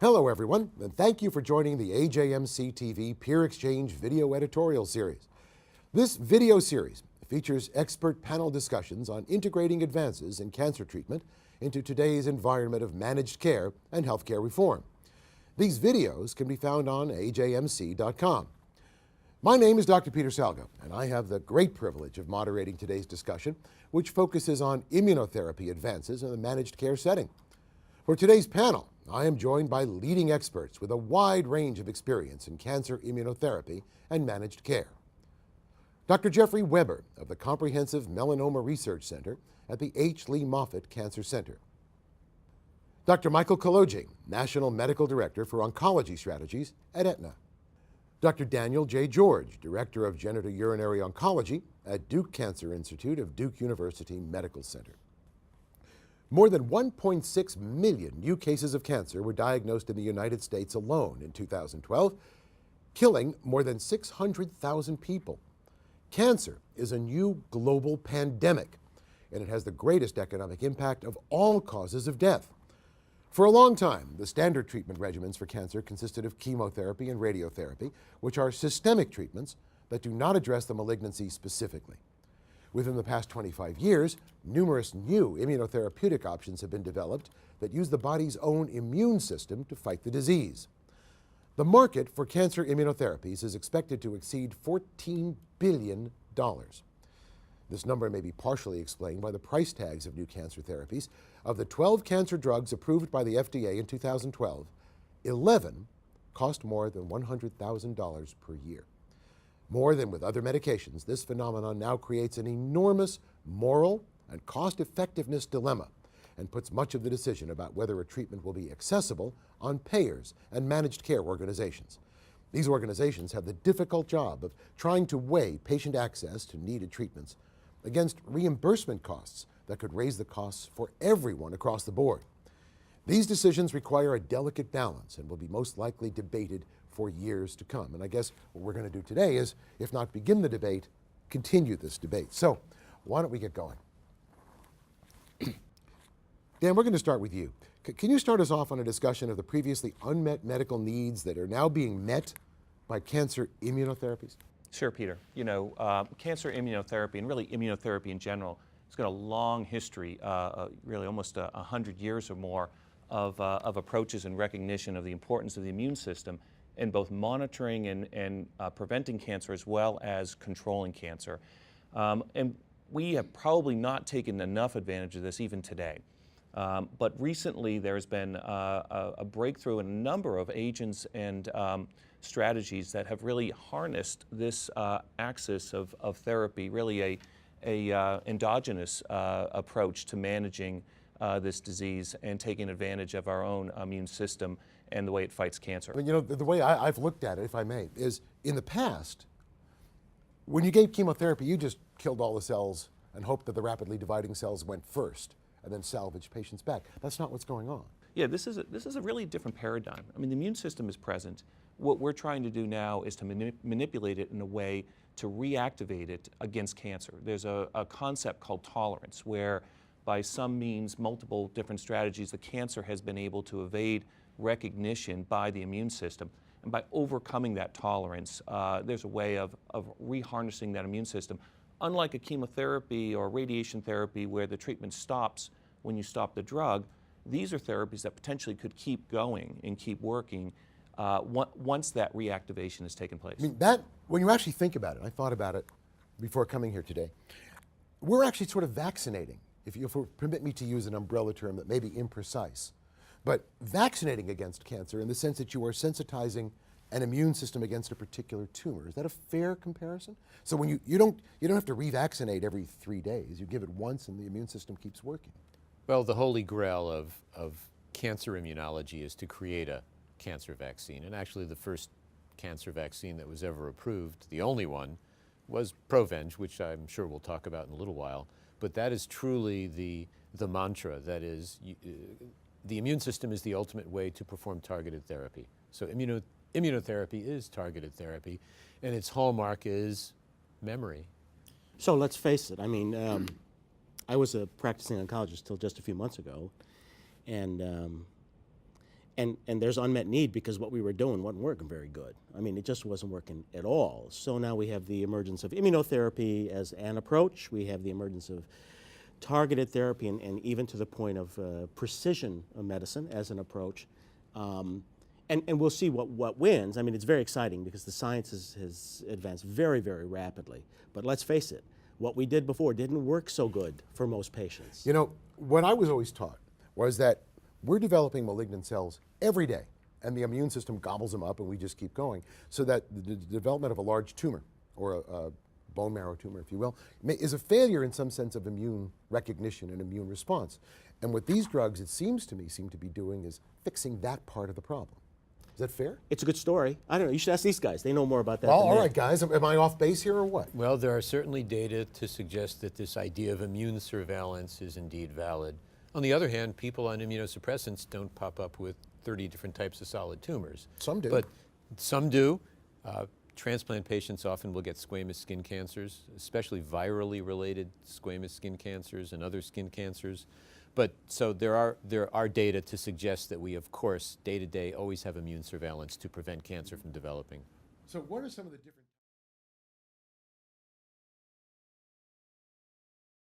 Hello everyone, and thank you for joining the AJMC TV Peer Exchange video editorial series. This video series features expert panel discussions on integrating advances in cancer treatment into today's environment of managed care and healthcare reform. These videos can be found on ajmc.com. My name is Dr. Peter Salgo, and I have the great privilege of moderating today's discussion, which focuses on immunotherapy advances in the managed care setting. For today's panel, I am joined by leading experts with a wide range of experience in cancer immunotherapy and managed care. Dr. Jeffrey Weber of the Comprehensive Melanoma Research Center at the H. Lee Moffitt Cancer Center. Dr. Michael Kolodziej, National Medical Director for Oncology Strategies at Aetna. Dr. Daniel J. George, Director of Genitourinary Oncology at Duke Cancer Institute of Duke University Medical Center. More than 1.6 million new cases of cancer were diagnosed in the United States alone in 2012, killing more than 600,000 people. Cancer is a new global pandemic, and it has the greatest economic impact of all causes of death. For a long time, the standard treatment regimens for cancer consisted of chemotherapy and radiotherapy, which are systemic treatments that do not address the malignancy specifically. Within the past 25 years, numerous new immunotherapeutic options have been developed that use the body's own immune system to fight the disease. The market for cancer immunotherapies is expected to exceed $14 billion. This number may be partially explained by the price tags of new cancer therapies. Of the 12 cancer drugs approved by the FDA in 2012, 11 cost more than $100,000 per year. More than with other medications, this phenomenon now creates an enormous moral and cost-effectiveness dilemma and puts much of the decision about whether a treatment will be accessible on payers and managed care organizations. These organizations have the difficult job of trying to weigh patient access to needed treatments against reimbursement costs that could raise the costs for everyone across the board. These decisions require a delicate balance and will be most likely debated for years to come. And I guess what we're going to do today is, if not begin the debate, continue this debate. So why don't we get going? Dan, we're going to start with you. Can you start us off on a discussion of the previously unmet medical needs that are now being met by cancer immunotherapies? Sure, Peter. You know, cancer immunotherapy and really immunotherapy in general has got a long history, really almost 100 years or more of approaches and recognition of the importance of the immune system in both monitoring and preventing cancer as well as controlling cancer. And we have probably not taken enough advantage of this even today. But recently there's been a breakthrough in a number of agents and strategies that have really harnessed this axis of therapy, really a endogenous approach to managing this disease and taking advantage of our own immune system and the way it fights cancer. I mean, you know, the way I've looked at it, if I may, is in the past, when you gave chemotherapy, you just killed all the cells and hoped that the rapidly dividing cells went first and then salvaged patients back. That's not what's going on. Yeah, this is a really different paradigm. I mean, the immune system is present. What we're trying to do now is to manipulate it in a way to reactivate it against cancer. There's a concept called tolerance, where by some means, multiple different strategies, the cancer has been able to evade recognition by the immune system. And by overcoming that tolerance, there's a way of reharnessing that immune system. Unlike a chemotherapy or radiation therapy where the treatment stops when you stop the drug, these are therapies that potentially could keep going and keep working once that reactivation has taken place. I mean, that, when you actually think about it, I thought about it before coming here today, we're actually sort of vaccinating, if you permit me to use an umbrella term that may be imprecise, but vaccinating against cancer in the sense that you are sensitizing an immune system against a particular tumor. Is that a fair comparison? So when you don't have to revaccinate every 3 days. You give it once and the immune system keeps working. Well, the holy grail of cancer immunology is to create a cancer vaccine. And actually the first cancer vaccine that was ever approved, the only one, was Provenge, which I'm sure we'll talk about in a little while. But that is truly the mantra. That is, the immune system is the ultimate way to perform targeted therapy. So immunotherapy is targeted therapy, and its hallmark is memory. So let's face it, I mean, I was a practicing oncologist till just a few months ago, and And there's unmet need because what we were doing wasn't working very good. I mean, it just wasn't working at all. So now we have the emergence of immunotherapy as an approach. We have the emergence of targeted therapy and even to the point of precision medicine as an approach. And we'll see what wins. I mean, it's very exciting because the science has advanced very, very rapidly. But let's face it, what we did before didn't work so good for most patients. You know, what I was always taught was that we're developing malignant cells every day, and the immune system gobbles them up, and we just keep going, so that the development of a large tumor, or a bone marrow tumor, if you will, is a failure in some sense of immune recognition and immune response. And what these drugs, it seems to me, seem to be doing is fixing that part of the problem. Is that fair? It's a good story. I don't know. You should ask these guys. They know more about that Well, than all me. right, guys. Am I off base here or what? Well, there are certainly data to suggest that this idea of immune surveillance is indeed valid. On the other hand, people on immunosuppressants don't pop up with 30 different types of solid tumors. Some do. But some do. Transplant patients often will get squamous skin cancers, especially virally related squamous skin cancers and other skin cancers. But so there are data to suggest that we, of course, day to day always have immune surveillance to prevent cancer from developing. So what are some of the different